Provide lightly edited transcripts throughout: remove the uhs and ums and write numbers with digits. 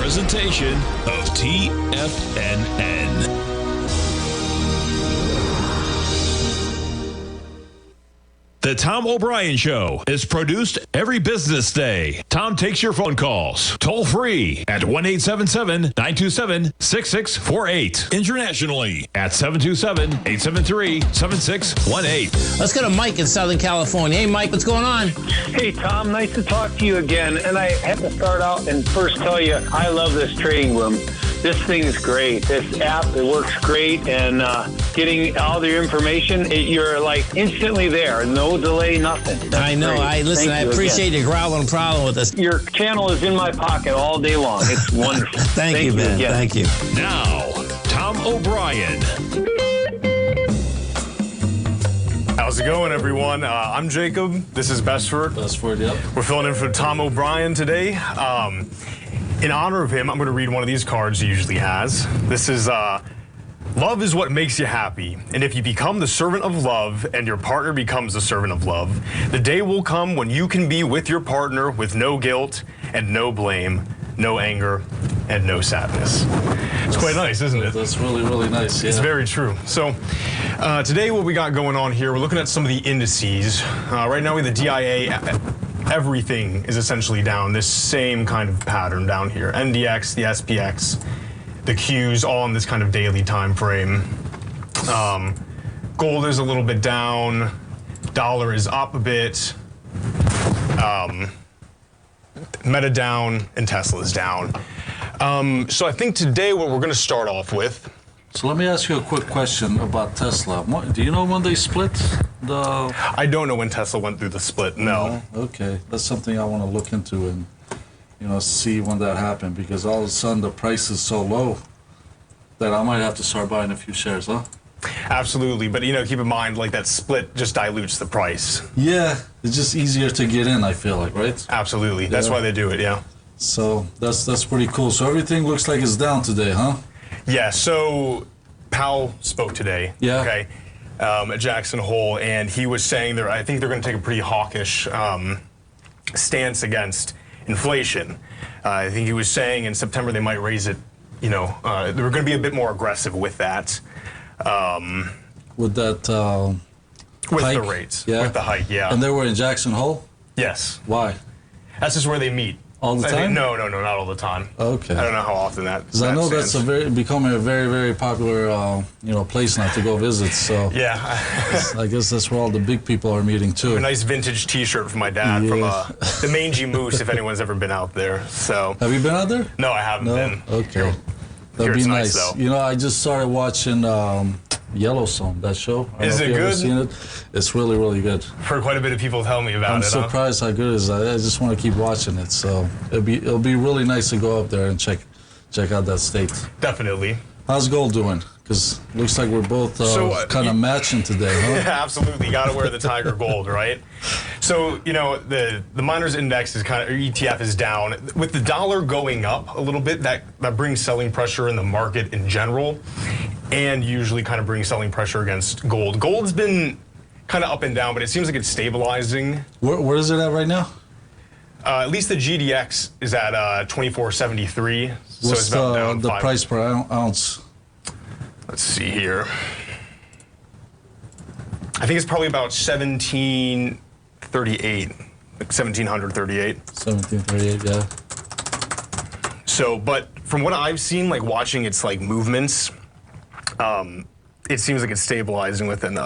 presentation of TFNN. The Tom O'Brien Show is produced every business day. Tom takes your phone calls toll free at 1-877-927-6648. Internationally at 727-873-7618. Let's go to Mike in Southern California. Hey, Mike, what's going on? Hey, Tom, nice to talk to you again. And I have to start out and first tell you, I love this trading room. This thing is great. This app, it works great. And getting all the information, you're like instantly there. No delay, nothing. That's I know. great. I appreciate you growling problem with us. Your channel is in my pocket all day long. It's wonderful. Thank you, Ben. Again. Thank you. Now, Tom O'Brien. How's it going, everyone? I'm Jacob. This is Bestford. Bestford, yep. We're filling in for Tom O'Brien today. In honor of him, I'm going to read one of these cards he usually has. This is, love is what makes you happy. And if you become the servant of love and your partner becomes the servant of love, the day will come when you can be with your partner with no guilt and no blame, no anger, and no sadness. It's quite nice, isn't it? That's really, really nice, yeah. It's very true. So today what we got going on here, we're looking at some of the indices. Right now we have the DIA. Everything is essentially down, this same kind of pattern down here. NDX, the SPX, the Qs, all in this kind of daily time frame. Gold is a little bit down. Dollar is up a bit. Meta down, and Tesla is down. So I think today what we're going to start off with. So let me ask you a quick question about Tesla. Do you know when they split? I don't know when Tesla went through the split, no. Okay, that's something I want to look into and, see when that happened, because all of a sudden the price is so low that I might have to start buying a few shares, huh? Absolutely, but keep in mind, like, that split just dilutes the price. Yeah, it's just easier to get in, I feel like, right? Absolutely, that's why they do it, yeah. So that's pretty cool. So everything looks like it's down today, huh? Yeah, so Powell spoke today, okay, at Jackson Hole, and he was saying I think they're going to take a pretty hawkish stance against inflation. I think he was saying in September they might raise it, they were going to be a bit more aggressive with that. With that with hike? the rates, yeah. with the hike, yeah. And they were in Jackson Hole? Yes. Why? That's just where they meet. All the time? No, not all the time. Okay. I don't know how often that. Because I know that's becoming a very, very popular, place now to go visit. So yeah, I guess that's where all the big people are meeting too. A nice vintage T-shirt from my dad from the Mangy Moose. If anyone's ever been out there, so. Have you been out there? No, I haven't been. Okay. That'd be nice. Though. I just started watching Yellowstone, that show. Is it good? Ever seen it? It's really, really good. For quite a bit of people tell me about I'm it. surprised how good it is. I just want to keep watching it. So it'll be really nice to go up there and check out that state. Definitely. How's gold doing? Because looks like we're both kind of matching today, huh? Yeah, absolutely. You got to wear the Tiger Gold, right? So, the miners index is ETF is down. With the dollar going up a little bit, that brings selling pressure in the market in general, and usually kind of brings selling pressure against gold. Gold's been kind of up and down, but it seems like it's stabilizing. Where is it at right now? At least the GDX is at 2473. So What's it's about down the price per ounce? Let's see here. I think it's probably about 1738, like 1738. 1738, yeah. So, but from what I've seen, like watching its like movements, it seems like it's stabilizing within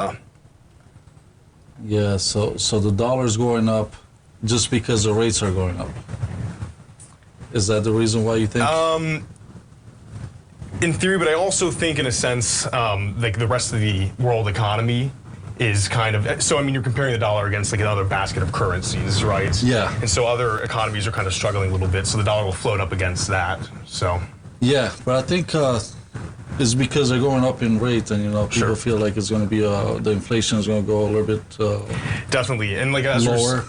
Yeah, so the dollar's going up just because the rates are going up. Is that the reason why you think? In theory, but I also think in a sense, like the rest of the world economy is kind of, so I mean, you're comparing the dollar against like another basket of currencies, right? Yeah. And so other economies are kind of struggling a little bit, so the dollar will float up against that, so. Yeah, but I think it's because they're going up in rate, and people feel like it's going to be the inflation is going to go a little bit definitely, and like lower.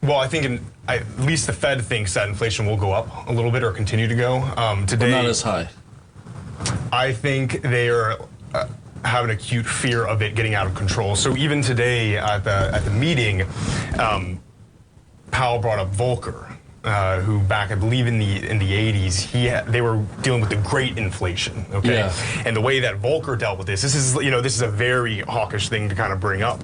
Well, I think at least the Fed thinks that inflation will go up a little bit or continue to go. Today, but not as high. I think they are have an acute fear of it getting out of control. So even today at the meeting, Powell brought up Volcker, who back, I believe, in the 80s, they were dealing with the great inflation. Okay, and the way that Volcker dealt with this is this is a very hawkish thing to kind of bring up.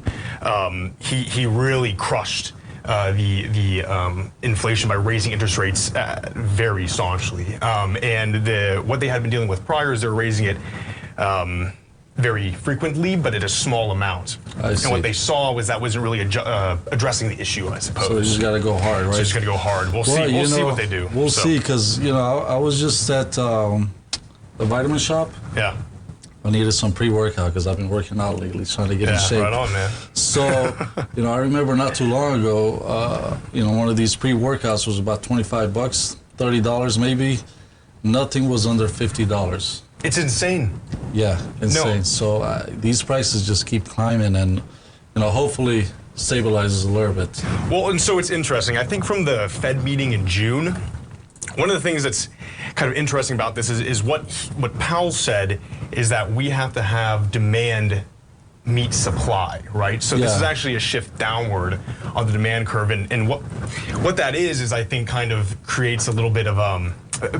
He really crushed the inflation by raising interest rates very staunchly. And what they had been dealing with prior is they're raising it very frequently, but at a small amount. And what they saw was that wasn't really addressing the issue, I suppose. So you just got to go hard, right? So just got to go hard. We'll see. We'll see what they do. We'll see, because I was just at the vitamin shop. Yeah. I needed some pre-workout because I've been working out lately, trying to get in shape. Right on, man. So, I remember not too long ago, one of these pre-workouts was about $25, $30 maybe. Nothing was under $50. It's insane. Yeah, insane. No. So these prices just keep climbing, and hopefully stabilizes a little bit. Well, and so it's interesting. I think from the Fed meeting in June, one of the things that's kind of interesting about this is what Powell said is that we have to have demand meet supply, right? So this is actually a shift downward on the demand curve, and what that is I think kind of creates a little bit of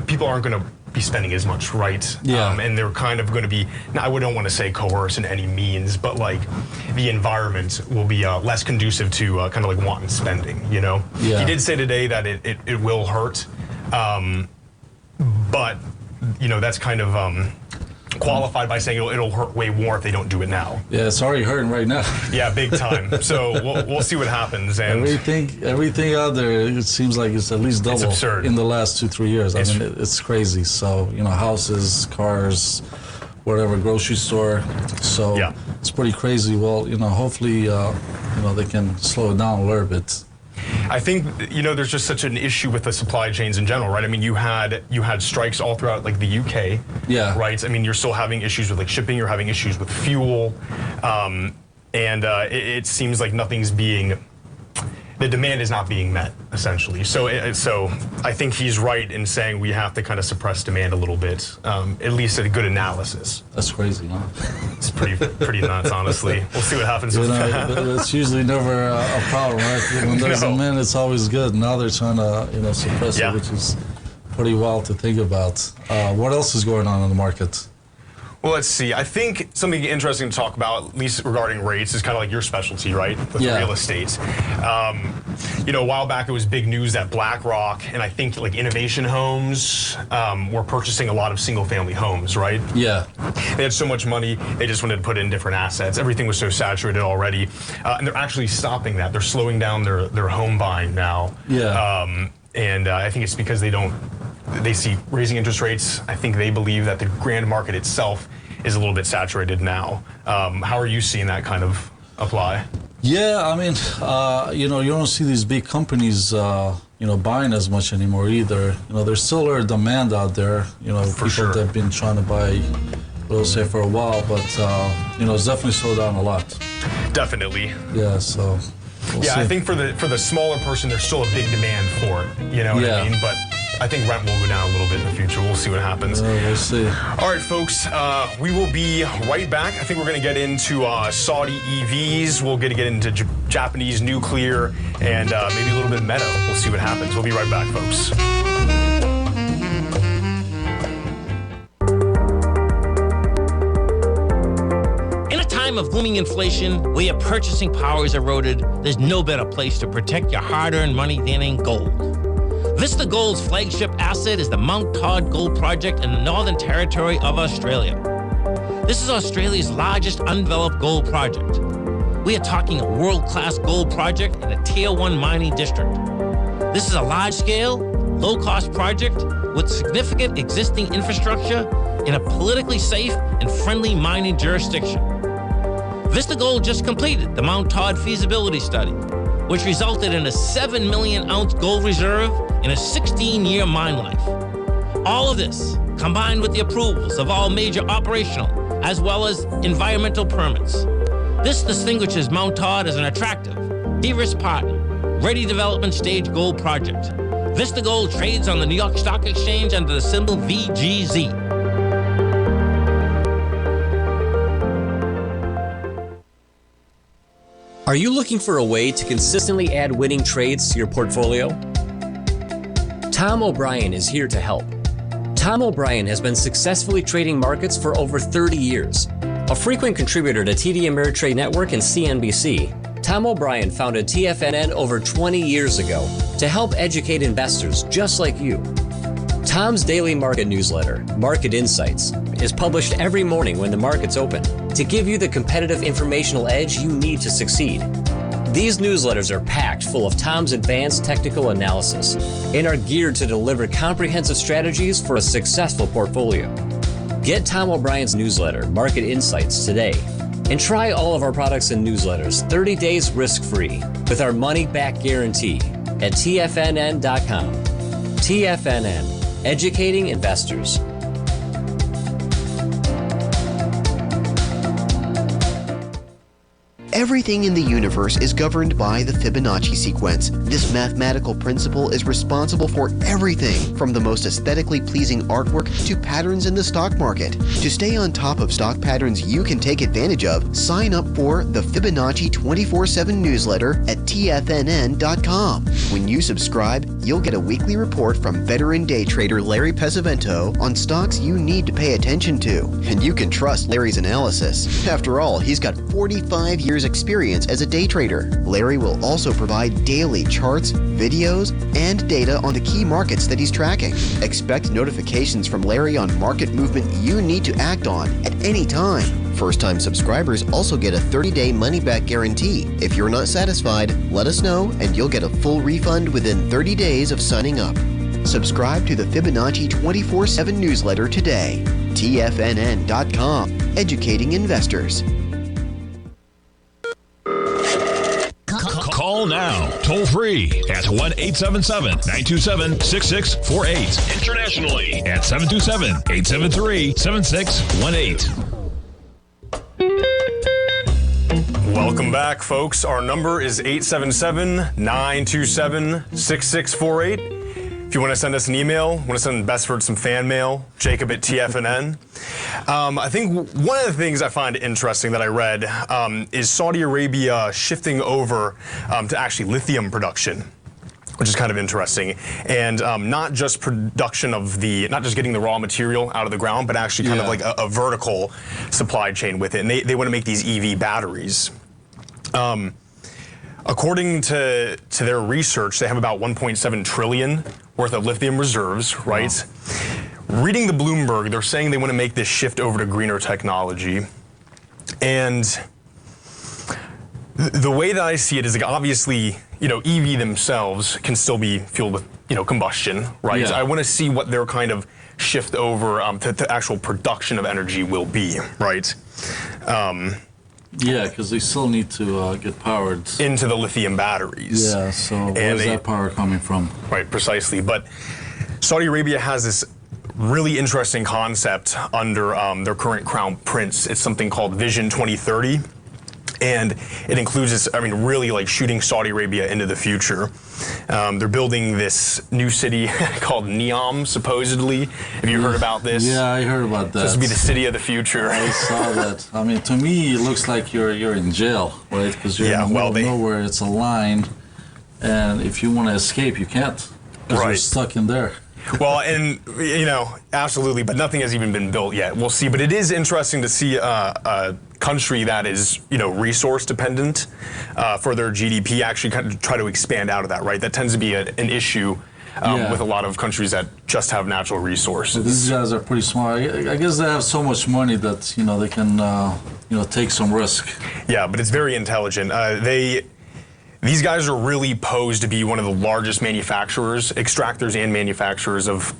people aren't going to be spending as much, right? Yeah. And they're kind of going to be, now I don't want to say coerce in any means, but like the environment will be less conducive to kind of like wanton spending, Yeah. He did say today that it will hurt, but that's kind of qualified by saying it'll hurt way more if they don't do it now. Yeah, it's already hurting right now. Yeah, big time. So we'll see what happens. And everything out there, it seems like it's at least double in the last 2-3 years. I mean, it's crazy. So houses, cars, whatever, grocery store. So it's pretty crazy. Well, hopefully, they can slow it down a little bit. I think there's just such an issue with the supply chains in general, right? I mean, you had strikes all throughout like the UK, right? I mean, you're still having issues with like shipping, you're having issues with fuel, and it seems like the demand is not being met essentially. So I think he's right in saying we have to kind of suppress demand a little bit, at least at a good analysis. That's crazy, huh? It's pretty nuts, honestly. We'll see what happens with that. That's usually never a problem, right? When there's demand, it's always good. Now they're trying to suppress it, which is pretty wild to think about. What else is going on in the market? Well, let's see. I think something interesting to talk about, at least regarding rates, is kind of like your specialty, right? With real estate. A while back it was big news that BlackRock and I think like Innovation Homes were purchasing a lot of single-family homes, right? Yeah. They had so much money, they just wanted to put in different assets. Everything was so saturated already, and they're actually stopping that. They're slowing down their home buying now. Yeah. And I think it's because they see raising interest rates. I think they believe that the grand market itself is a little bit saturated now. How are you seeing that kind of apply? Yeah, I mean, you don't see these big companies, buying as much anymore either. There's still a demand out there, for people that have been trying to buy real estate for a while, but, it's definitely slowed down a lot. Definitely. Yeah, so. We'll see. I think for the smaller person, there's still a big demand for it. You know what I mean? But I think rent will go down a little bit in the future. We'll see what happens. We'll see. All right, folks. We will be right back. I think we're going to get into Saudi EVs. We're going to get into Japanese nuclear and maybe a little bit of Meadow. We'll see what happens. We'll be right back, folks. Of booming inflation, where your purchasing power is eroded, there's no better place to protect your hard-earned money than in gold. Vista Gold's flagship asset is the Mount Todd Gold Project in the Northern Territory of Australia. This is Australia's largest undeveloped gold project. We are talking a world-class gold project in a Tier 1 mining district. This is a large-scale, low-cost project with significant existing infrastructure in a politically safe and friendly mining jurisdiction. Vista Gold just completed the Mount Todd feasibility study, which resulted in a 7 million ounce gold reserve in a 16-year mine life. All of this, combined with the approvals of all major operational as well as environmental permits. This distinguishes Mount Todd as an attractive, de-risk partner, ready development stage gold project. Vista Gold trades on the New York Stock Exchange under the symbol VGZ. Are you looking for a way to consistently add winning trades to your portfolio? Tom O'Brien is here to help. Tom O'Brien has been successfully trading markets for over 30 years. A frequent contributor to TD Ameritrade Network and CNBC, Tom O'Brien founded TFNN over 20 years ago to help educate investors just like you. Tom's daily market newsletter, Market Insights, is published every morning when the markets open to give you the competitive informational edge you need to succeed. These newsletters are packed full of Tom's advanced technical analysis and are geared to deliver comprehensive strategies for a successful portfolio. Get Tom O'Brien's newsletter, Market Insights, today and try all of our products and newsletters 30 days risk-free with our money-back guarantee at TFNN.com. TFNN. Educating investors. Everything in the universe is governed by the Fibonacci sequence. This mathematical principle is responsible for everything from the most aesthetically pleasing artwork to patterns in the stock market. To stay on top of stock patterns you can take advantage of, sign up for the Fibonacci 24/7 newsletter at TFNN.com. When you subscribe, you'll get a weekly report from veteran day trader Larry Pesavento on stocks you need to pay attention to. And you can trust Larry's analysis. After all, he's got 45 years experience as a day trader. Larry will also provide daily charts, videos, and data on the key markets that he's tracking. Expect notifications from Larry on market movement you need to act on at any time. First-time subscribers also get a 30-day money-back guarantee. If you're not satisfied, let us know and you'll get a full refund within 30 days of signing up. Subscribe to the Fibonacci 24/7 newsletter today. TFNN.com. Educating investors. Call now, toll free at 1-877-927-6648. Internationally at 727-873-7618. Welcome back, folks. Our number is 877-927-6648. If you want to send us an email, want to send Bestford some fan mail, Jacob at TFNN. I think one of the things I find interesting that I read is Saudi Arabia shifting over to actually lithium production, which is kind of interesting. And not just production of not just getting the raw material out of the ground, but actually kind of like a vertical supply chain with it. And they want to make these EV batteries. According to their research, they have about 1.7 trillion worth of lithium reserves, right? Wow. Reading the Bloomberg, they're saying they want to make this shift over to greener technology. And the way that I see it is, like, obviously, EV themselves can still be fueled with, combustion, right? Yeah. I want to see what their kind of shift over to actual production of energy will be, right? Yeah, because they still need to get powered into the lithium batteries. Yeah, so where's that power coming from? Right, precisely. But Saudi Arabia has this really interesting concept under their current crown prince. It's something called Vision 2030. And it includes this, really like shooting Saudi Arabia into the future. They're building this new city called Neom, supposedly. Have you heard about this? Yeah, I heard about that. This would be the city of the future. I saw that. To me, it looks like you're in jail, right? Because you're in the middle of nowhere. It's a line, and if you want to escape, you can't. Because you're stuck in there. Well, and, absolutely, but nothing has even been built yet. We'll see. But it is interesting to see a country that is, resource dependent for their GDP actually kind of try to expand out of that, right? That tends to be an issue with a lot of countries that just have natural resources. So these guys are pretty smart. I guess they have so much money that, they can, take some risk. Yeah, but it's very intelligent. These guys are really posed to be one of the largest manufacturers, extractors and manufacturers of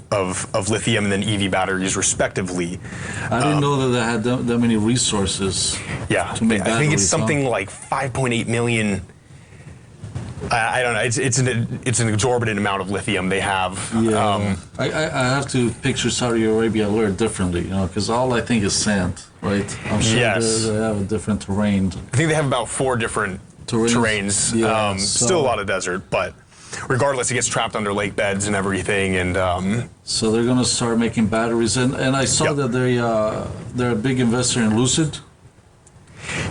lithium and then EV batteries, respectively. I didn't know that they had that many resources. Yeah, to make I think it's something like 5.8 million. I don't know. It's an exorbitant amount of lithium they have. Yeah, I have to picture Saudi Arabia a little differently, because all I think is sand, right? I'm sure they have a different terrain. I think they have about 4 different terrains. Yeah, still a lot of desert, but regardless, it gets trapped under lake beds and everything. And so they're going to start making batteries. And I saw that they're a big investor in Lucid.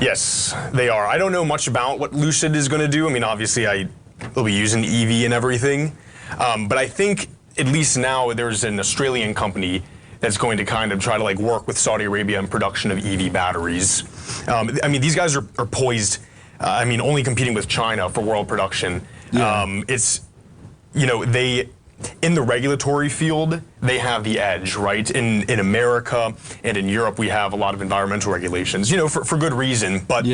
Yes, they are. I don't know much about what Lucid is going to do. Obviously, they'll be using EV and everything. But I think at least now there's an Australian company that's going to kind of try to like work with Saudi Arabia in production of EV batteries. I mean, these guys are poised, I mean, only competing with China for world production. Yeah. It's, you know, in the regulatory field, they have the edge, right? In America and in Europe, we have a lot of environmental regulations, you know, for good reason. But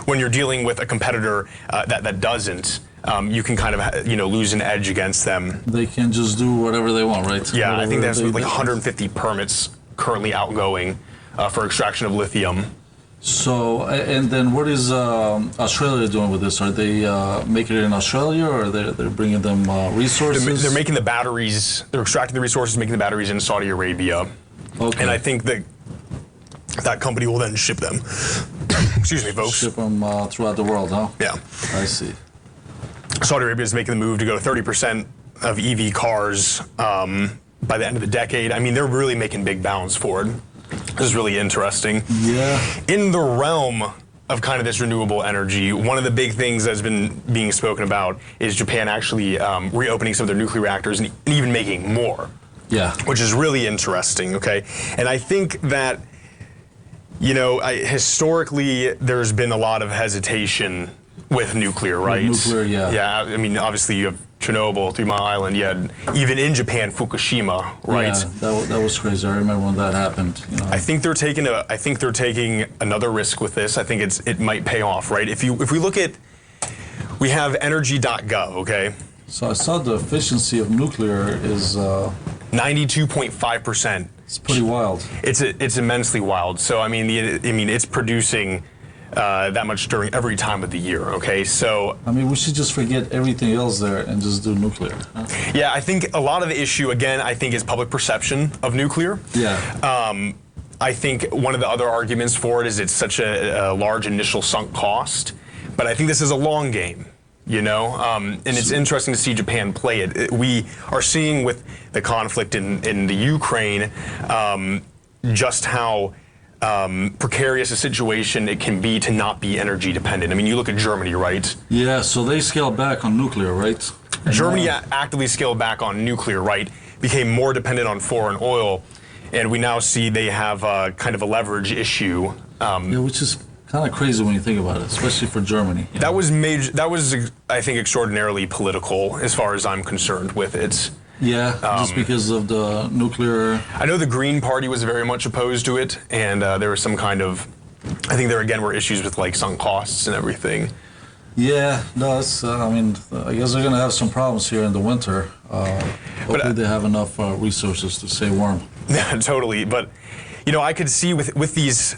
when you're dealing with a competitor that doesn't, you can kind of, you know, lose an edge against them. They can just do whatever they want, right? Yeah, whatever I think there's like 150 permits currently outgoing for extraction of lithium. So, and then what is Australia doing with this? Are they making it in Australia, or they're bringing them resources? They're making the batteries, they're extracting the resources, making the batteries in Saudi Arabia. Okay. And I think that company will then ship them. Excuse me, folks. Ship them throughout the world, huh? Yeah. I see. Saudi Arabia is making the move to go to 30% of EV cars by the end of the decade. I mean, they're really making big bounds forward. This is really interesting. Yeah. In the realm of kind of this renewable energy, one of the big things that's been being spoken about is Japan actually reopening some of their nuclear reactors and even making more. Yeah. Which is really interesting, okay? And I think that, you know, historically there's been a lot of hesitation with nuclear, right? With nuclear, yeah. Yeah, I mean, obviously you have Chernobyl, 3 Mile Island, you had even in Japan, Fukushima, right? Yeah, that was crazy. I remember when that happened. You know. I think they're taking another risk with this. I think it might pay off, right? If we look at, we have energy.gov, okay? So I saw the efficiency of nuclear is 92.5%. It's pretty wild. It's immensely wild. So I mean, it's producing that much during every time of the year, okay? So I mean, we should just forget everything else there and just do nuclear. Huh? Yeah, I think a lot of the issue, again, I think is public perception of nuclear. Yeah. I think one of the other arguments for it is it's such a large initial sunk cost, but I think this is a long game, you know? And it's interesting to see Japan play it. We are seeing with the conflict in the Ukraine just how precarious a situation it can be to not be energy dependent. I mean, you look at Germany, right? Yeah, so they scaled back on nuclear, right? Germany actively scaled back on nuclear, right? Became more dependent on foreign oil, and we now see they have kind of a leverage issue. Yeah, which is kind of crazy when you think about it, especially for Germany. That was major. That was, I think, extraordinarily political as far as I'm concerned with it. Yeah, just because of the nuclear. I know the Green Party was very much opposed to it, and there was some kind of, I think there again were issues with like sunk costs and everything. Yeah, no, it's, I mean, I guess they're going to have some problems here in the winter. Hopefully they have enough resources to stay warm. Yeah, totally. But, you know, I could see with these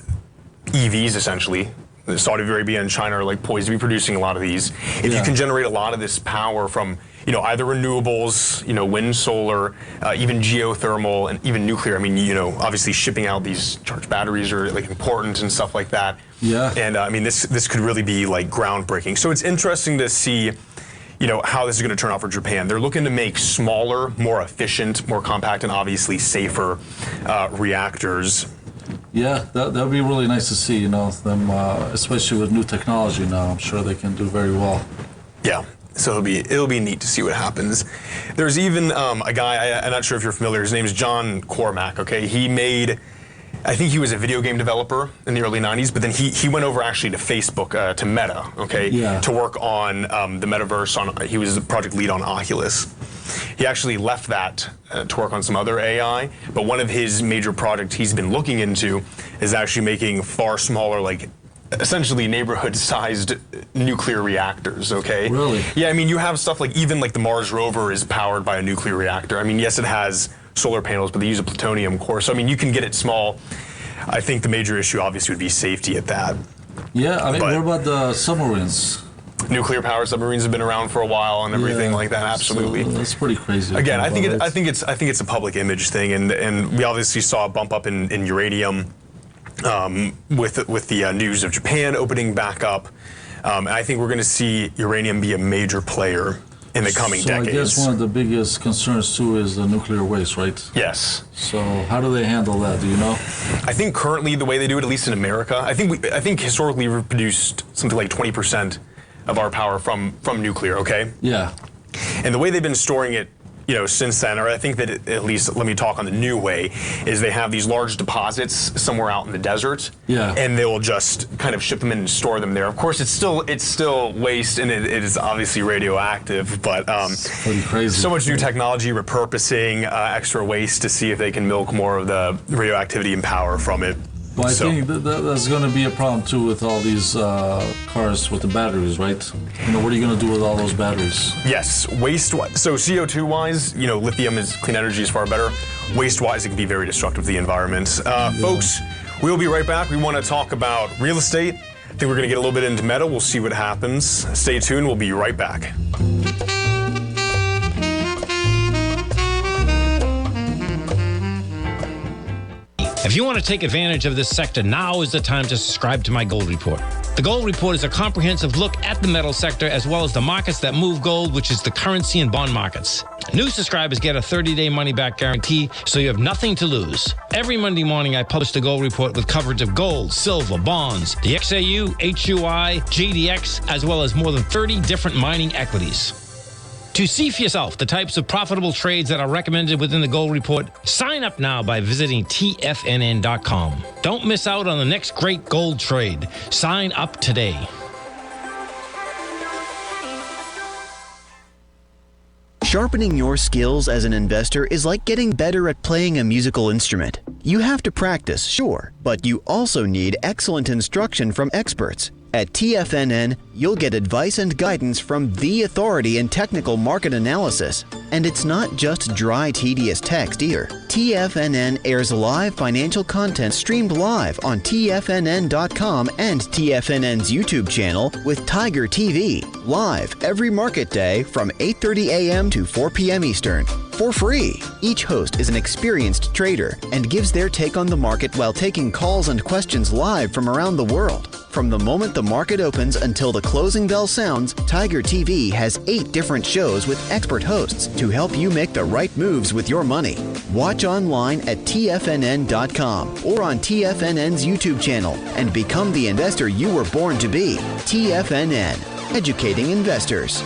EVs essentially, Saudi Arabia and China are like poised to be producing a lot of these. If you can generate a lot of this power from, you know, either renewables, you know, wind, solar, even geothermal, and even nuclear. I mean, you know, obviously shipping out these charged batteries are like important and stuff like that. Yeah. And I mean, this could really be like groundbreaking. So it's interesting to see, you know, how this is going to turn out for Japan. They're looking to make smaller, more efficient, more compact, and obviously safer reactors. Yeah, that would be really nice to see, you know, them, especially with new technology now. I'm sure they can do very well. Yeah. So it'll be neat to see what happens. There's even a guy, I'm not sure if you're familiar, his name is John Cormack, okay? He made, I think he was a video game developer in the early 90s, but then he went over actually to Facebook, to Meta, okay? Yeah. To work on the metaverse, he was the project lead on Oculus. He actually left that to work on some other AI, but one of his major projects he's been looking into is actually making far smaller, like, essentially neighborhood-sized nuclear reactors, okay? Really? Yeah, I mean, you have stuff like, even like the Mars rover is powered by a nuclear reactor. I mean, yes, it has solar panels, but they use a plutonium core. So, I mean, you can get it small. I think the major issue, obviously, would be safety at that. Yeah, I mean, what about the submarines? Nuclear-powered submarines have been around for a while and everything like that. Absolutely, so that's pretty crazy. Again, I think it's a public image thing, and we obviously saw a bump up in uranium with the news of Japan opening back up. And I think we're going to see uranium be a major player in the coming decades. I guess one of the biggest concerns too is the nuclear waste, right? Yes. So how do they handle that? Do you know? I think currently the way they do it, at least in America, I think historically we've produced something like 20% of our power from nuclear, okay? Yeah. And the way they've been storing it since then, or I think that at least, let me talk on the new way, is they have these large deposits somewhere out in the desert, and they will just kind of ship them in and store them there. Of course, it's still waste, and it is obviously radioactive, but pretty crazy. So much new technology, repurposing extra waste to see if they can milk more of the radioactivity and power from it. Well, I think that's going to be a problem too with all these cars with the batteries, right? What are you going to do with all those batteries? Yes, waste-wise. So CO2-wise, lithium is clean energy is far better. Waste-wise, it can be very destructive to the environment. Folks, we'll be right back. We want to talk about real estate. I think we're going to get a little bit into metal. We'll see what happens. Stay tuned. We'll be right back. If you want to take advantage of this sector, now is the time to subscribe to my Gold Report. The Gold Report is a comprehensive look at the metal sector as well as the markets that move gold, which is the currency and bond markets. New subscribers get a 30-day money-back guarantee, so you have nothing to lose. Every Monday morning, I publish the Gold Report with coverage of gold, silver, bonds, the XAU, HUI, GDX, as well as more than 30 different mining equities. To see for yourself the types of profitable trades that are recommended within the Gold Report, sign up now by visiting TFNN.com. Don't miss out on the next great gold trade. Sign up today. Sharpening your skills as an investor is like getting better at playing a musical instrument. You have to practice, sure, but you also need excellent instruction from experts. At TFNN, you'll get advice and guidance from the authority in technical market analysis. And it's not just dry, tedious text either. TFNN airs live financial content streamed live on TFNN.com and TFNN's YouTube channel with Tiger TV, live every market day from 8:30 a.m. to 4 p.m. Eastern. For free. Each host is an experienced trader and gives their take on the market while taking calls and questions live from around the world. From the moment the market opens until the closing bell sounds, Tiger TV has 8 different shows with expert hosts to help you make the right moves with your money. Watch online at TFNN.com or on TFNN's YouTube channel and become the investor you were born to be. TFNN, educating investors.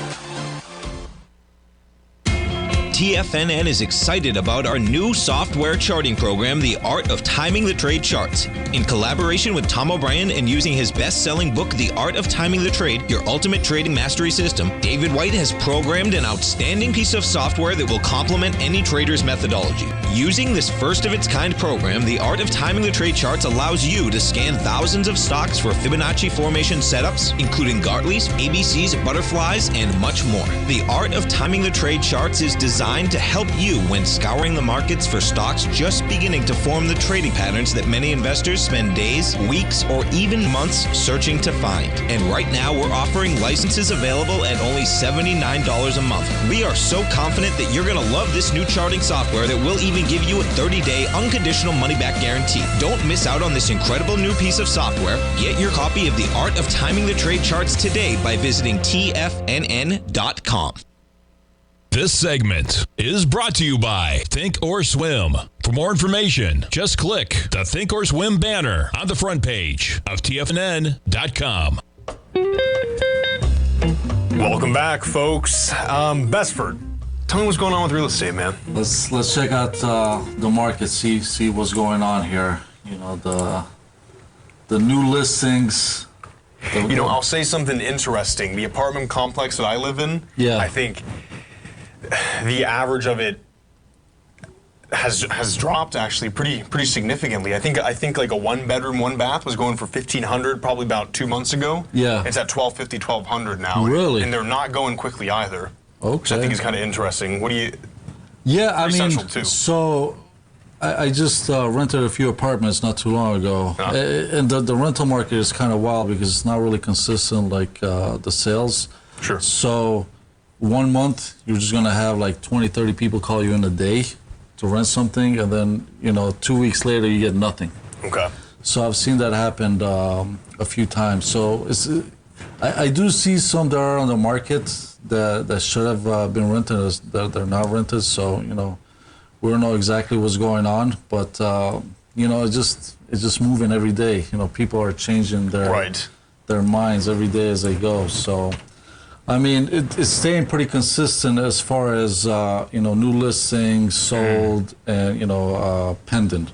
TFNN is excited about our new software charting program, The Art of Timing the Trade Charts. In collaboration with Tom O'Brien and using his best-selling book, The Art of Timing the Trade, Your Ultimate Trading Mastery System, David White has programmed an outstanding piece of software that will complement any trader's methodology. Using this first-of-its-kind program, The Art of Timing the Trade Charts allows you to scan thousands of stocks for Fibonacci formation setups, including Gartleys, ABCs, butterflies, and much more. The Art of Timing the Trade Charts is designed to help you when scouring the markets for stocks just beginning to form the trading patterns that many investors spend days, weeks, or even months searching to find. And right now, we're offering licenses available at only $79 a month. We are so confident that you're going to love this new charting software that will even give you a 30-day unconditional money-back guarantee. Don't miss out on this incredible new piece of software. Get your copy of The Art of Timing the Trade Charts today by visiting TFNN.com. This segment is brought to you by Thinkorswim. For more information, just click the Thinkorswim banner on the front page of TFNN.com. Welcome back, folks. Besford, tell me what's going on with real estate, man. Let's check out the market, see what's going on here. The new listings. I'll say something interesting. The apartment complex that I live in, I think the average of it has dropped actually pretty significantly. I think like a 1-bedroom, 1-bath was going for $1,500 probably about 2 months ago. Yeah. It's at $1,250, $1,200 now. Really? And they're not going quickly either. Okay. Which I think is kind of interesting. What do you? Yeah, I mean, central too. So I just rented a few apartments not too long ago, and the rental market is kind of wild because it's not really consistent like the sales. Sure. So 1 month you're just gonna have like 20, 30 people call you in a day to rent something, and then 2 weeks later you get nothing. Okay. So I've seen that happen a few times. So I do see some that are on the market that should have been rented that they're not rented. So we don't know exactly what's going on, but it's just moving every day. People are changing their minds every day as they go. So I mean, it's staying pretty consistent as far as, new listings sold and, pending.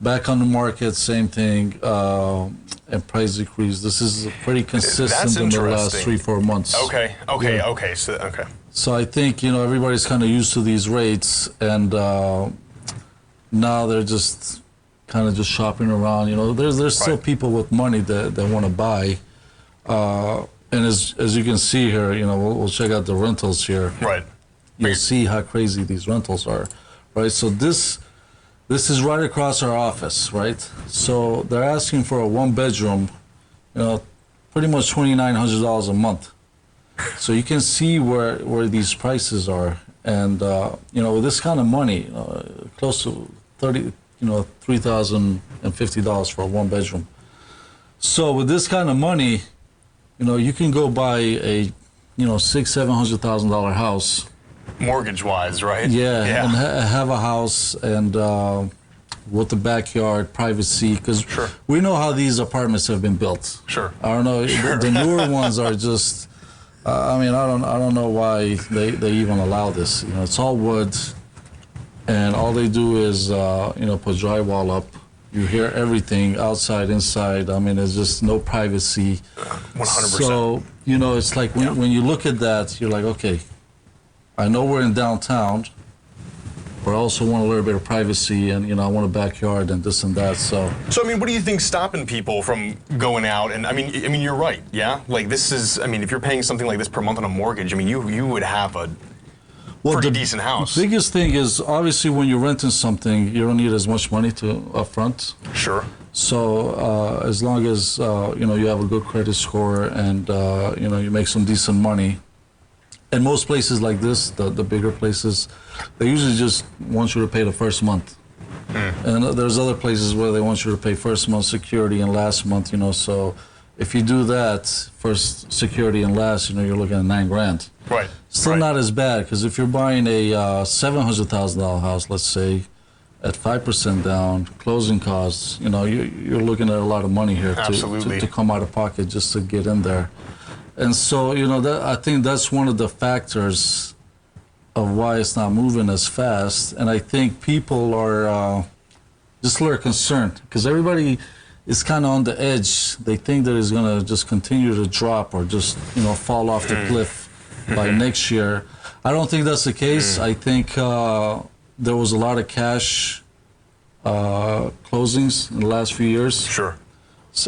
Back on the market, same thing, and price decrease. This is pretty consistent in the last 3-4 months. Okay. So I think, everybody's kind of used to these rates, and now they're just kind of just shopping around. There's still people with money that want to buy. And as you can see here, we'll check out the rentals here. Right. You'll see how crazy these rentals are, right? So this is right across our office, right? So they're asking for a 1-bedroom, pretty much $2,900 a month. So you can see where these prices are, and with this kind of money, close to $3,050 for a 1-bedroom. So with this kind of money, you can go buy a, $600,000-$700,000 house. Mortgage-wise, right? Yeah. And have a house and with the backyard, privacy, because we know how these apartments have been built. Sure. I don't know. The newer ones are just. I don't know why they even allow this. It's all wood, and all they do is put drywall up. You hear everything outside, inside. I mean, there's just no privacy. 100%. So, it's like when you look at that, you're like, okay, I know we're in downtown, but I also want a little bit of privacy, and, I want a backyard and this and that, so. So, what do you think's stopping people from going out? And, you're right, yeah? Like, this is, if you're paying something like this per month on a mortgage, you would have a pretty decent house. The biggest thing is, obviously, when you're renting something, you don't need as much money up front. Sure. So as long as, you have a good credit score and, you make some decent money. And most places like this, the bigger places, they usually just want you to pay the first month. And there's other places where they want you to pay first month security and last month, so if you do that, first security and last, you're looking at $9,000. Right. Still not as bad, because if you're buying a $700,000 house, let's say, at 5% down, closing costs, you're looking at a lot of money here to come out of pocket just to get in there. And so, I think that's one of the factors of why it's not moving as fast. And I think people are just a little concerned, because everybody is kind of on the edge. They think that it's going to just continue to drop or just, fall off the cliff by next year. I don't think that's the case. I think there was a lot of cash closings in the last few years. Sure.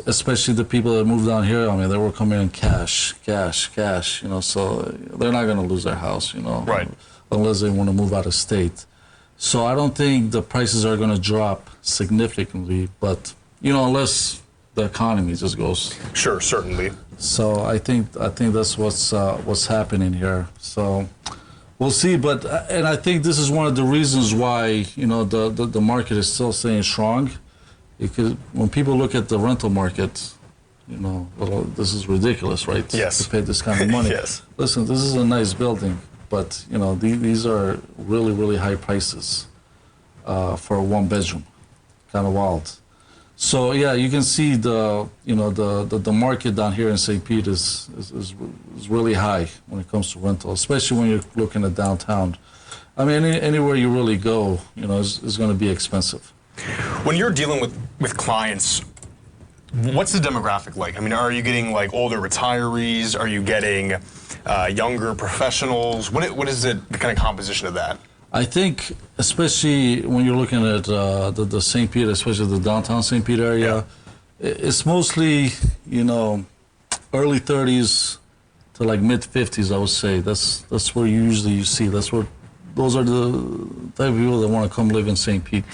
Especially the people that moved down here. They were coming in cash, so they're not going to lose their house, right, unless they want to move out of state. So I don't think the prices are going to drop significantly, but, unless the economy just goes. Sure, certainly. So I think that's what's happening here. So we'll see, and I think this is one of the reasons why, the market is still staying strong. Because when people look at the rental market, well, this is ridiculous, right? Yes. To pay this kind of money. Yes. Listen, this is a nice building, but these are really, really high prices for a 1-bedroom. Kind of wild. So yeah, you can see the market down here in St. Pete is really high when it comes to rental, especially when you're looking at downtown. Anywhere you really go, is going to be expensive. When you're dealing with clients, what's the demographic like? Are you getting like older retirees? Are you getting younger professionals? What is the kind of composition of that? I think, especially when you're looking at the St. Pete, especially the downtown St. Pete area, it's mostly, early 30s to like mid 50s, I would say. That's where usually you see. Those are the type of people that want to come live in St. Pete.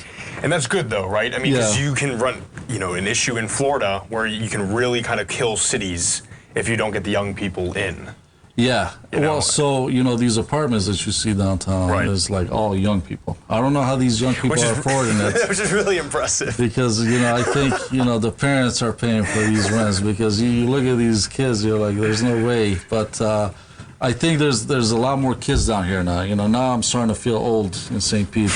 And that's good, though, right? Because you can run, an issue in Florida where you can really kind of kill cities if you don't get the young people in. Yeah. Well, so, these apartments that you see downtown is like all young people. I don't know how these young people are affording it. Which is really impressive. Because, I think, the parents are paying for these rents, because you look at these kids, you're like, there's no way. But I think there's a lot more kids down here now. Now I'm starting to feel old in St. Pete.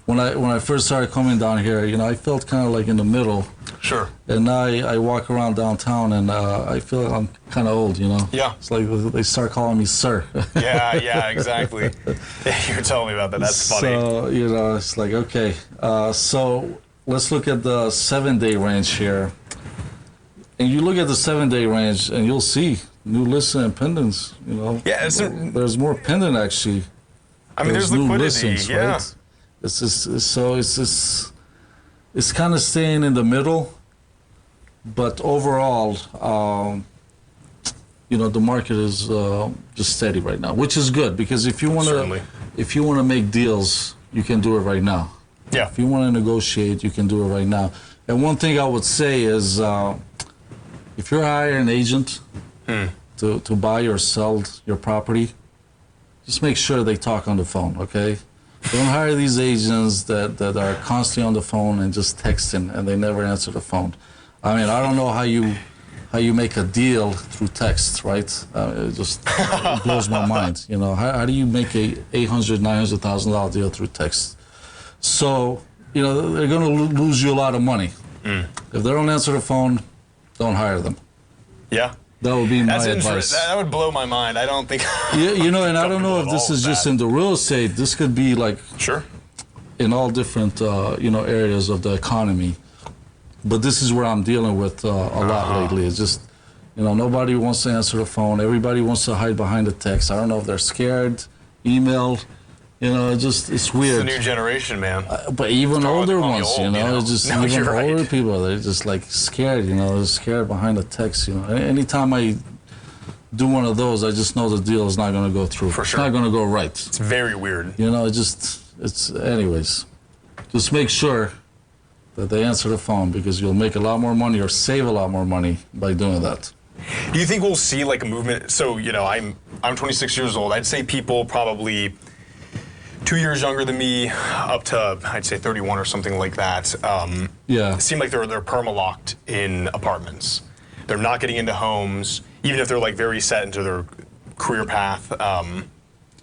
When I first started coming down here, I felt kind of like in the middle. Sure. And now I walk around downtown and I feel like I'm kind of old, you know? Yeah. It's like they start calling me sir. Yeah, exactly. You were telling me about that. That's funny. So, you know, it's like, okay. So let's look at the 7-day range here. And you look at the 7-day range and you'll see new lists and pendants, you know? Yeah, there's more pendant actually. I mean, there's liquidity, listings, yeah. Right? It's kind of staying in the middle, but overall, you know, the market is just steady right now, which is good because if you want to make deals, you can do it right now. Yeah. If you want to negotiate, you can do it right now. And one thing I would say is, if you're hiring an agent to buy or sell your property, just make sure they talk on the phone, okay? Don't hire these agents that are constantly on the phone and just texting and they never answer the phone. I mean, I don't know how you make a deal through text, right? It just it blows my mind. You know, how do you make a $800,000-$900,000 deal through text? So, you know, they're going to lose you a lot of money. If they don't answer the phone, don't hire them. Yeah. That would be my advice. That would blow my mind. I don't think. You know, and I don't know if this is just in the real estate. This could be like in all different you know, areas of the economy. But this is where I'm dealing with a lot lately. It's just, you know, nobody wants to answer the phone. Everybody wants to hide behind the text. I don't know if they're scared, email. You know, it's weird. It's the new generation, man. But even older ones, old, you know, it's just no, even older right. people, they're just like scared, you know, they're scared behind the text, you know. Anytime I do one of those, I just know the deal is not going to go through. For sure. It's not going to go right. It's very weird. You know, anyways, just make sure that they answer the phone because you'll make a lot more money or save a lot more money by doing that. Do you think we'll see like a movement? So, you know, I'm 26 years old. I'd say people probably 2 years younger than me, up to, I'd say 31 or something like that, seem like they're perma-locked in apartments. They're not getting into homes, even if they're like very set into their career path.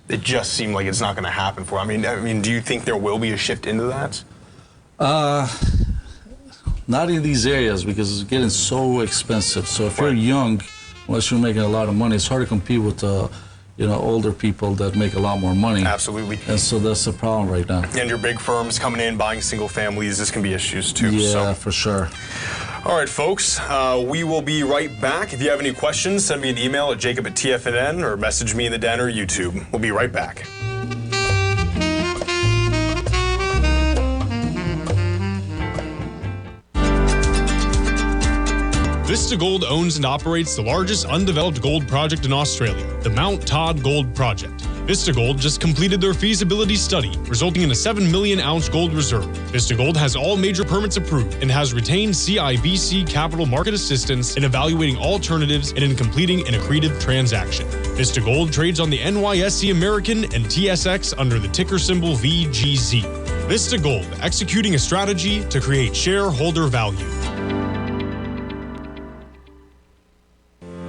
It just seemed like it's not going to happen for them. I mean, do you think there will be a shift into that? Not in these areas because it's getting so expensive. So if you're young, unless you're making a lot of money, it's hard to compete with you know, older people that make a lot more money. Absolutely. And so that's the problem right now. And your big firms coming in, buying single families, this can be issues too. Yeah, for sure. All right, folks, we will be right back. If you have any questions, send me an email at jacob@TFNN or message me in the den or YouTube. We'll be right back. Vista Gold owns and operates the largest undeveloped gold project in Australia, the Mount Todd Gold Project. Vista Gold just completed their feasibility study, resulting in a 7 million ounce gold reserve. Vista Gold has all major permits approved and has retained CIBC capital market assistance in evaluating alternatives and in completing an accretive transaction. Vista Gold trades on the NYSE American and TSX under the ticker symbol VGZ. Vista Gold, executing a strategy to create shareholder value.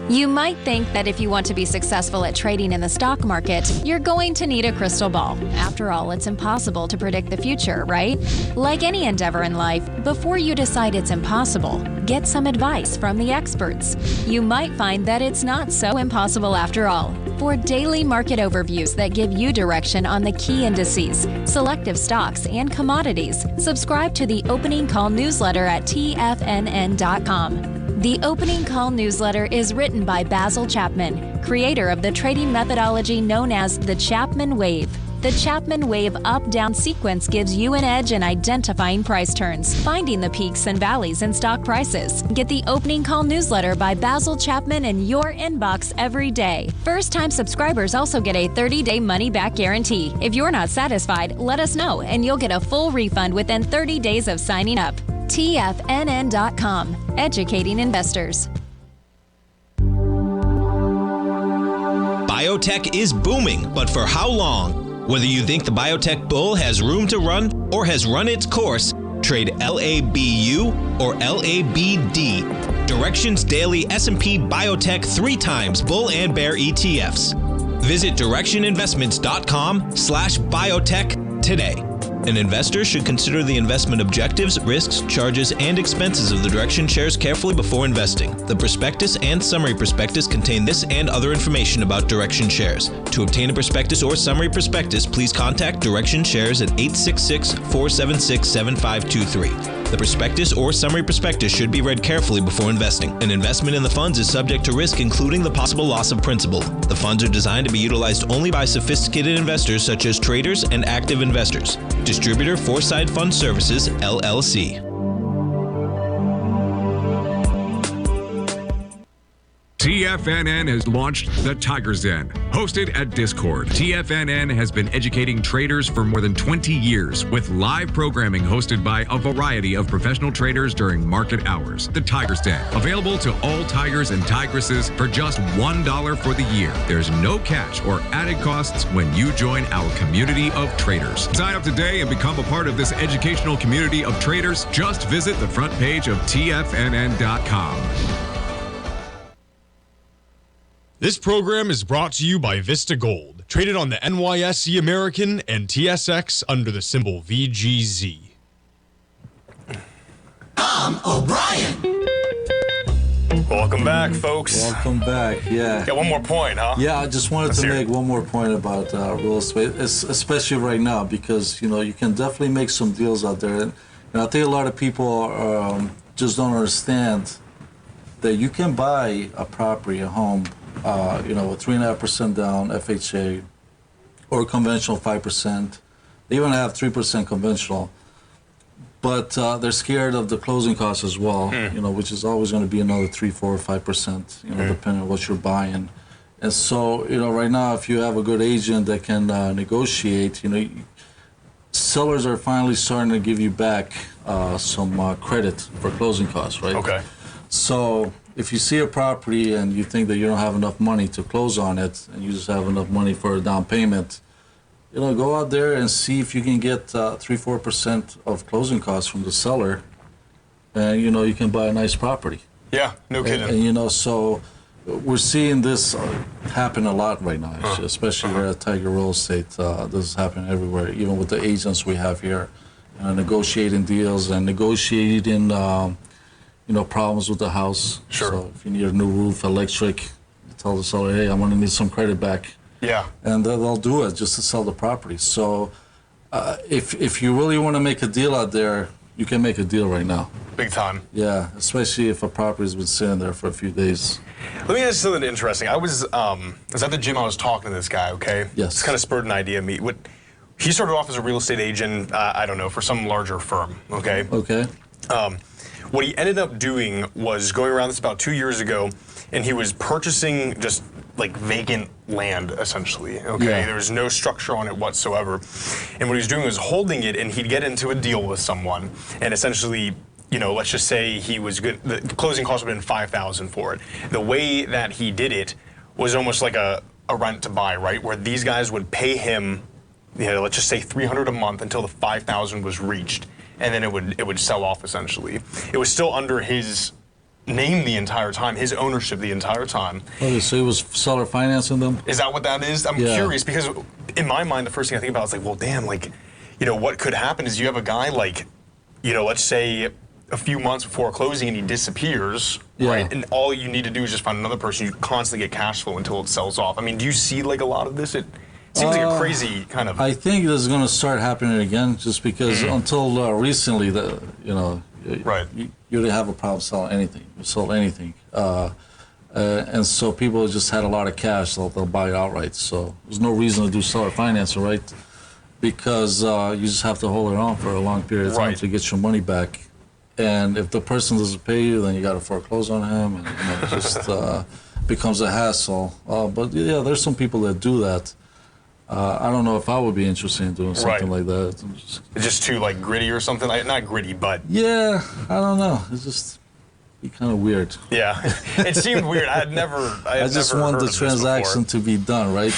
You might think that if you want to be successful at trading in the stock market, you're going to need a crystal ball. After all, it's impossible to predict the future, right? Like any endeavor in life, before you decide it's impossible, get some advice from the experts. You might find that it's not so impossible after all. For daily market overviews that give you direction on the key indices, selective stocks, and commodities, subscribe to the Opening Call newsletter at TFNN.com. The Opening Call newsletter is written by Basil Chapman, creator of the trading methodology known as the Chapman Wave. The Chapman Wave up-down sequence gives you an edge in identifying price turns, finding the peaks and valleys in stock prices. Get the Opening Call newsletter by Basil Chapman in your inbox every day. First-time subscribers also get a 30-day money-back guarantee. If you're not satisfied, let us know, and you'll get a full refund within 30 days of signing up. TFNN.com, educating investors. Biotech is booming, but for how long? Whether you think the biotech bull has room to run or has run its course, trade LABU or LABD. Direction's daily S&P Biotech 3 times bull and bear ETFs. Visit directioninvestments.com/biotech today. An investor should consider the investment objectives, risks, charges, and expenses of the direction shares carefully before investing. The prospectus and summary prospectus contain this and other information about direction shares. To obtain a prospectus or summary prospectus, please contact Direction Shares at 866-476-7523. The prospectus or summary prospectus should be read carefully before investing. An investment in the funds is subject to risk, including the possible loss of principal. The funds are designed to be utilized only by sophisticated investors such as traders and active investors. Distributor Foreside Fund Services, LLC. TFNN has launched The Tiger's Den. Hosted at Discord, TFNN has been educating traders for more than 20 years with live programming hosted by a variety of professional traders during market hours. The Tiger's Den, available to all tigers and tigresses for just $1 for the year. There's no catch or added costs when you join our community of traders. Sign up today and become a part of this educational community of traders. Just visit the front page of TFNN.com. This program is brought to you by Vista Gold, traded on the NYSE American and TSX under the symbol VGZ. Tom O'Brien. Welcome back, folks. Welcome back, yeah. Got one more point, huh? Yeah, I just wanted to make one more point about real estate, especially right now, because, you can definitely make some deals out there. And I think a lot of people just don't understand that you can buy a property, a home, with 3.5% down, FHA, or conventional 5%. They even have 3% conventional. But they're scared of the closing costs as well, which is always going to be another 3, 4, 5%, depending on what you're buying. And so, right now, if you have a good agent that can negotiate, sellers are finally starting to give you back some credit for closing costs, right? Okay. So if you see a property and you think that you don't have enough money to close on it, and you just have enough money for a down payment, go out there and see if you can get 3-4% of closing costs from the seller, and you can buy a nice property. Yeah, no kidding. And so we're seeing this happen a lot right now, especially here at Tiger Real Estate. This is happening everywhere, even with the agents we have here, negotiating deals and negotiating problems with the house. Sure. So if you need a new roof, electric, you tell the seller, hey, I'm going to need some credit back. Yeah. And they'll do it just to sell the property. So if you really want to make a deal out there, you can make a deal right now. Big time. Yeah, especially if a property's been sitting there for a few days. Let me ask you something interesting. I was at the gym, I was talking to this guy, okay? Yes. It's kind of spurred an idea in me. He started off as a real estate agent, I don't know, for some larger firm, okay? Okay. What he ended up doing was going around this about 2 years ago, and he was purchasing just like vacant land, essentially. Okay, Yeah. There was no structure on it whatsoever, and what he was doing was holding it, and he'd get into a deal with someone, and essentially, let's just say he was good. The closing cost would have been $5,000 for it. The way that he did it was almost like a rent to buy, right? Where these guys would pay him, let's just say $300 a month until the $5,000 was reached. And then it would sell off, essentially. It was still under his name the entire time, his ownership the entire time. Okay, so he was seller financing them? Is that what that is? I'm curious, because in my mind, the first thing I think about is like, well, damn, what could happen is you have a guy let's say a few months before closing and he disappears, right? And all you need to do is just find another person. You constantly get cash flow until it sells off. I mean, do you see a lot of this? It seems like a crazy kind of... I think this is going to start happening again, just because until recently, right. you didn't have a problem selling anything. You sold anything. And so people just had a lot of cash, so they'll buy it outright. So there's no reason to do seller financing, right? Because you just have to hold it on for a long period of time to get your money back. And if the person doesn't pay you, then you got to foreclose on him, and it just becomes a hassle. But yeah, there's some people that do that. I don't know if I would be interested in doing something like that. Just too gritty or something? Not gritty, but... Yeah, I don't know. It's just be kind of weird. Yeah, it seemed weird. I just want the transaction to be done, right?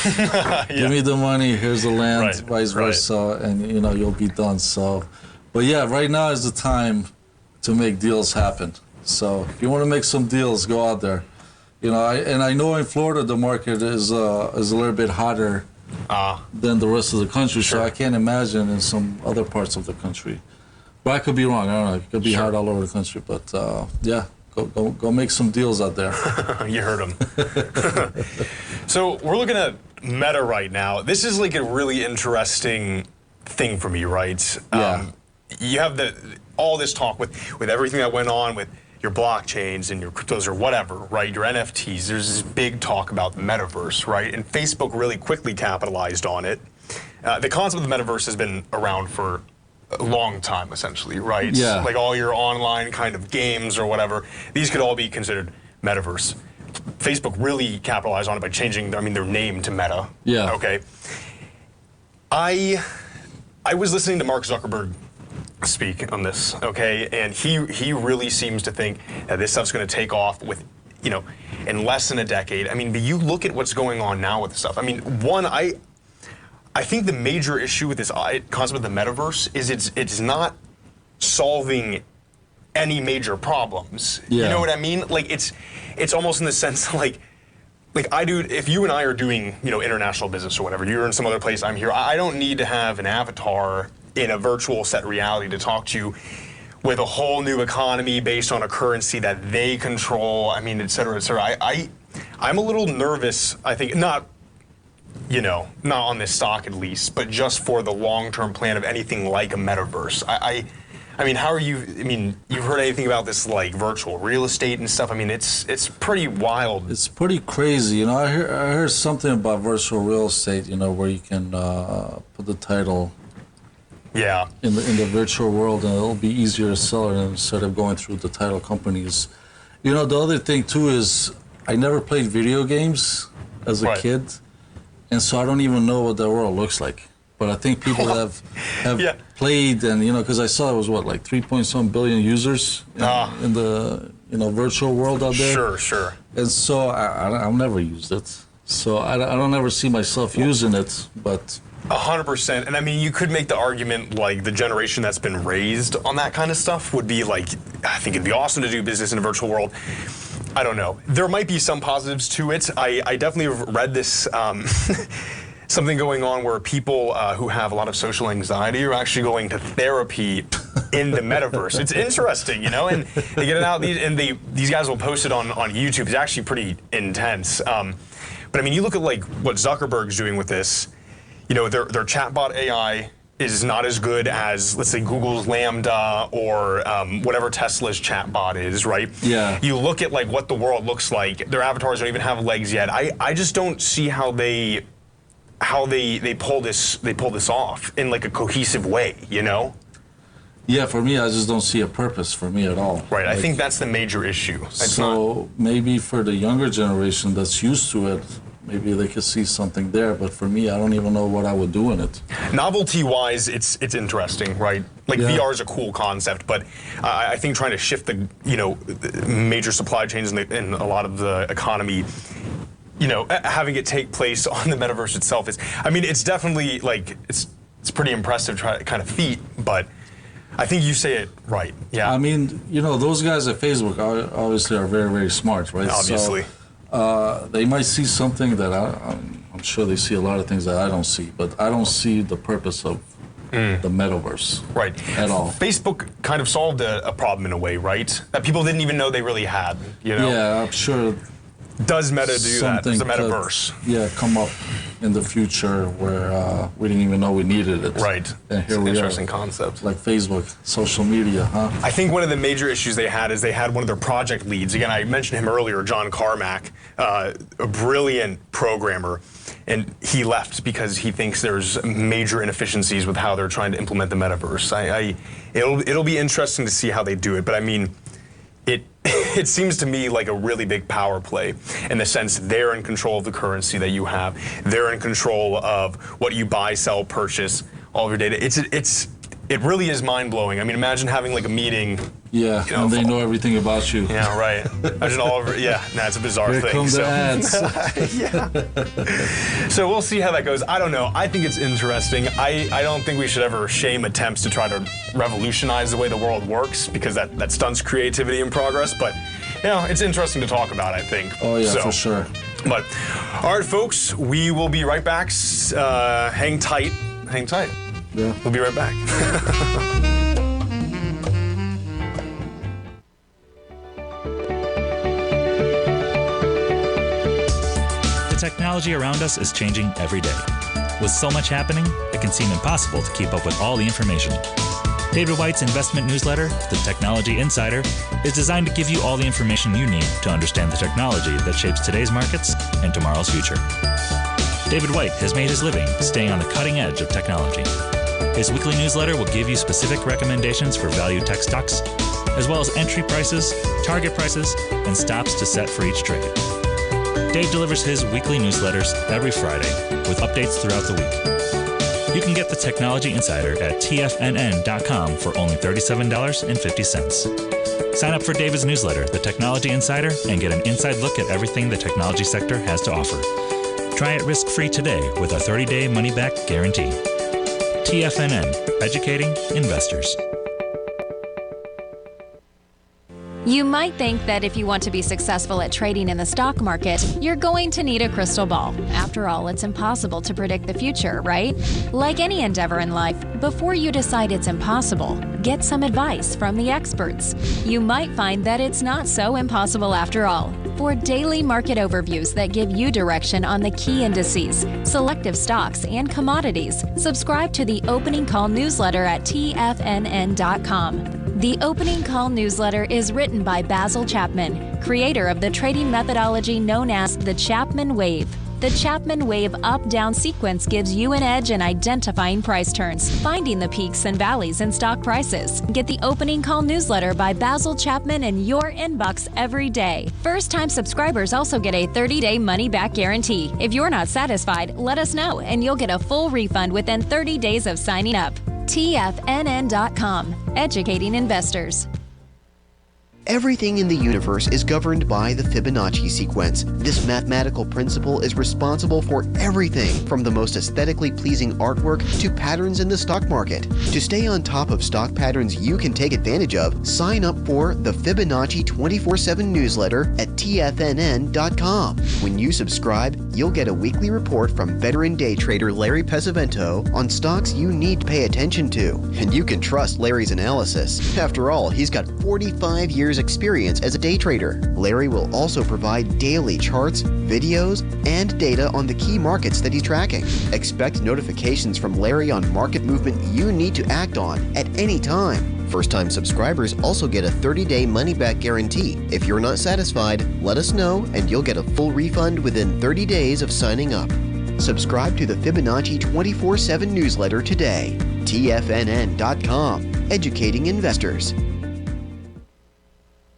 Give me the money, here's the land, vice versa, and you'll be done. So, but yeah, right now is the time to make deals happen. So if you want to make some deals, go out there. I know in Florida the market is a little bit hotter than the rest of the country. Sure. So I can't imagine in some other parts of the country. But I could be wrong. I don't know. It could be hard all over the country. But yeah, go make some deals out there. You heard him. So we're looking at Meta right now. This is like a really interesting thing for me, right? Yeah. You have all this talk with everything that went on with your blockchains and your cryptos or whatever, right? Your NFTs. There's this big talk about the metaverse, right? And Facebook really quickly capitalized on it. The concept of the metaverse has been around for a long time, essentially, right? Yeah. Like all your online kind of games or whatever, these could all be considered metaverse. Facebook really capitalized on it by changing, their name to Meta. Yeah. Okay. I was listening to Mark Zuckerberg speak on this, okay, and he really seems to think that this stuff's going to take off with, in less than a decade. But you look at what's going on now with this stuff. I think the major issue with this concept of the metaverse is it's not solving any major problems. Yeah. You know what I mean? Like it's almost in the sense like I do. If you and I are doing international business or whatever, you're in some other place, I'm here. I don't need to have an avatar in a virtual set reality to talk to you with a whole new economy based on a currency that they control. Et cetera, et cetera. I'm a little nervous. I think not on this stock at least, but just for the long-term plan of anything like a metaverse. How are you? You've heard anything about this like virtual real estate and stuff? It's pretty wild. It's pretty crazy. I heard something about virtual real estate. Where you can put the title. Yeah. In the virtual world, and it'll be easier to sell it instead of going through the title companies. The other thing too is I never played video games as a kid, and so I don't even know what that world looks like. But I think people have played, and because I saw it was like 3.some billion users in the virtual world out there. Sure. And so I've never used it. So I don't ever see myself using it, but 100%. And you could make the argument like the generation that's been raised on that kind of stuff would be like, I think it'd be awesome to do business in a virtual world. I don't know. There might be some positives to it. I definitely have read this. Something going on where people who have a lot of social anxiety are actually going to therapy in the metaverse. It's interesting, and they get it out, and these guys will post it on YouTube. It's actually pretty intense. But you look at like what Zuckerberg's doing with this. Their chatbot AI is not as good as, let's say, Google's Lambda or whatever Tesla's chatbot is, right? Yeah. You look at like what the world looks like. Their avatars don't even have legs yet. I just don't see how they pull this off in like a cohesive way, Yeah, for me, I just don't see a purpose for me at all. Right, I think that's the major issue. Maybe for the younger generation that's used to it, maybe they could see something there. But for me, I don't even know what I would do in it. Novelty-wise, it's interesting, right? Like VR is a cool concept, but I think trying to shift the major supply chains in a lot of the economy. Having it take place on the metaverse itself is, it's definitely like, it's pretty impressive kind of feat, but I think you say it right. Yeah. Those guys at Facebook obviously are very, very smart, right? Obviously. So, they might see something that I'm sure they see a lot of things that I don't see, but I don't see the purpose of the metaverse. Right. At all. Facebook kind of solved a problem in a way, right? That people didn't even know they really had, Yeah, I'm sure. Does Meta do that? Does the metaverse? Come up in the future where we didn't even know we needed it. Right. And here we are. Interesting concept. Like Facebook, social media, huh? I think one of the major issues they had is they had one of their project leads. Again, I mentioned him earlier, John Carmack, a brilliant programmer, and he left because he thinks there's major inefficiencies with how they're trying to implement the metaverse. It'll be interesting to see how they do it, but it seems to me like a really big power play in the sense they're in control of the currency that you have. They're in control of what you buy, sell, purchase, all of your data. It really is mind-blowing. Imagine having like a meeting. Yeah, and they know everything about you. Yeah, right. Imagine all over. Yeah, it's a bizarre thing. Here come the ads. Yeah. So we'll see how that goes. I don't know. I think it's interesting. I don't think we should ever shame attempts to try to revolutionize the way the world works because that stunts creativity and progress. But it's interesting to talk about, I think. Oh yeah, for sure. But, all right, folks, we will be right back. Hang tight. Hang tight. Yeah. We'll be right back. The technology around us is changing every day. With so much happening, it can seem impossible to keep up with all the information. David White's investment newsletter, The Technology Insider, is designed to give you all the information you need to understand the technology that shapes today's markets and tomorrow's future. David White has made his living staying on the cutting edge of technology. His weekly newsletter will give you specific recommendations for value tech stocks, as well as entry prices, target prices, and stops to set for each trade. Dave delivers his weekly newsletters every Friday with updates throughout the week. You can get the Technology Insider at TFNN.com for only $37.50. Sign up for David's newsletter, The Technology Insider, and get an inside look at everything the technology sector has to offer. Try it risk-free today with a 30-day money-back guarantee. TFNN, educating investors. You might think that if you want to be successful at trading in the stock market, you're going to need a crystal ball. After all, it's impossible to predict the future, right? Like any endeavor in life, before you decide it's impossible, get some advice from the experts. You might find that it's not so impossible after all. For daily market overviews that give you direction on the key indices, selective stocks, and commodities, subscribe to the Opening Call newsletter at TFNN.com. The Opening Call newsletter is written by Basil Chapman, creator of the trading methodology known as the Chapman Wave. The Chapman Wave up-down sequence gives you an edge in identifying price turns, finding the peaks and valleys in stock prices. Get the Opening Call newsletter by Basil Chapman in your inbox every day. First-time subscribers also get a 30-day money-back guarantee. If you're not satisfied, let us know, and you'll get a full refund within 30 days of signing up. TFNN.com, educating investors. Everything in the universe is governed by the Fibonacci sequence. This mathematical principle is responsible for everything from the most aesthetically pleasing artwork to patterns in the stock market. To stay on top of stock patterns you can take advantage of, sign up for the Fibonacci 24/7 newsletter at TFNN.com. When you subscribe, you'll get a weekly report from veteran day trader Larry Pesavento on stocks you need to pay attention to. And you can trust Larry's analysis. After all, he's got 45 years experience as a day trader. Larry will also provide daily charts, videos, and data on the key markets that he's tracking. Expect notifications from Larry on market movement you need to act on at any time. First-time subscribers also get a 30-day money-back guarantee. If you're not satisfied, let us know and you'll get a full refund within 30 days of signing up. Subscribe to the Fibonacci 24/7 newsletter today. TFNN.com, educating investors.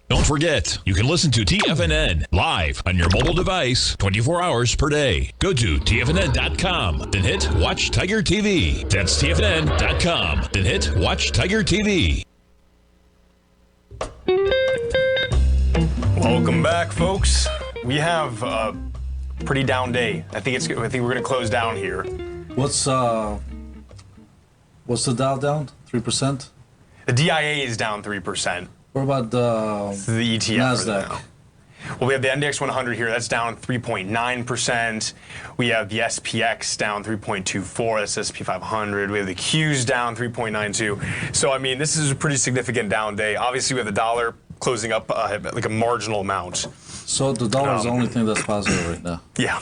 Don't forget, you can listen to TFNN live on your mobile device 24 hours per day. Go to TFNN.com, then hit Watch Tiger TV. That's TFNN.com, then hit Watch Tiger TV. Welcome back, folks. We have a pretty down day. I think we're going to close down here. What's the Dow down? 3%? The DIA is down 3%. What about the ETF? NASDAQ? Well, we have the Index 100 here. That's down 3.9%. We have the SPX down 3.24%. That's SP 500. We have the Qs down 3.92%. So, I mean, this is a pretty significant down day. Obviously, we have the dollar closing up like a marginal amount. So the dollar is the only thing that's positive right now. Yeah.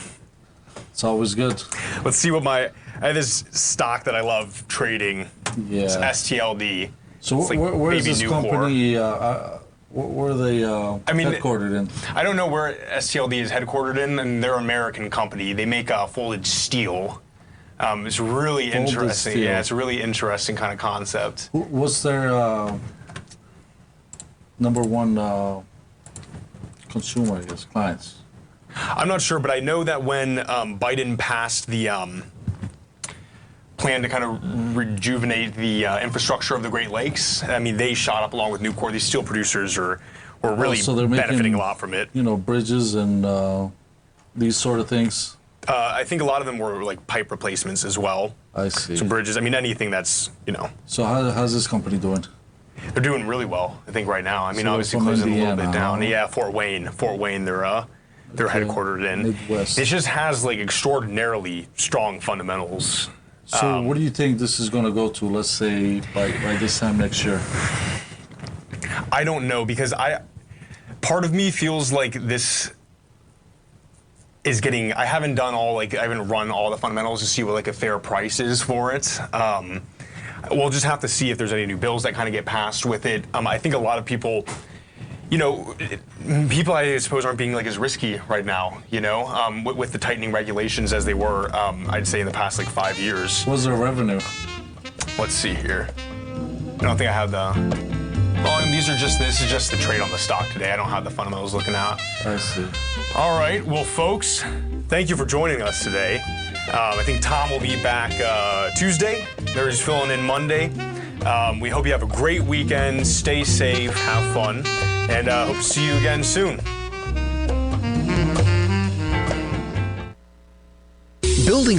It's always good. Let's see what I have this stock that I love trading. Yeah. It's STLD. So where is this company? Where are they headquartered in? I don't know where STLD is headquartered in, and they're an American company. They make folded steel. It's really interesting. Steel. Yeah, it's a really interesting kind of concept. What's their number one consumer, I guess, clients? I'm not sure, but I know that when Biden passed the plan to kind of rejuvenate the infrastructure of the Great Lakes, I mean, they shot up along with Nucor. These steel producers were really benefiting a lot from it. You know, bridges and these sort of things. I think a lot of them were like pipe replacements as well. I see. So bridges. I mean, anything that's, you know. So how's this company doing? They're doing really well, I think, right now. I mean, obviously closing a little bit down. Yeah, Fort Wayne. They're they're headquartered in. Midwest. It just has like extraordinarily strong fundamentals. So what do you think this is going to go to, let's say, by this time next year? I don't know, because part of me feels like this is getting, I haven't run all the fundamentals to see what like a fair price is for it. We'll just have to see if there's any new bills that kind of get passed with it. I think a lot of people, people I suppose aren't being like as risky right now, with the tightening regulations as they were, I'd say in the past like 5 years. What's their revenue? Let's see here. I don't think I have the. Well, and this is just the trade on the stock today. I don't have the fundamentals looking out. I see. All right, well, folks, thank you for joining us today. I think Tom will be back Tuesday. There's filling in Monday. We hope you have a great weekend. Stay safe, have fun, and hope to see you again soon.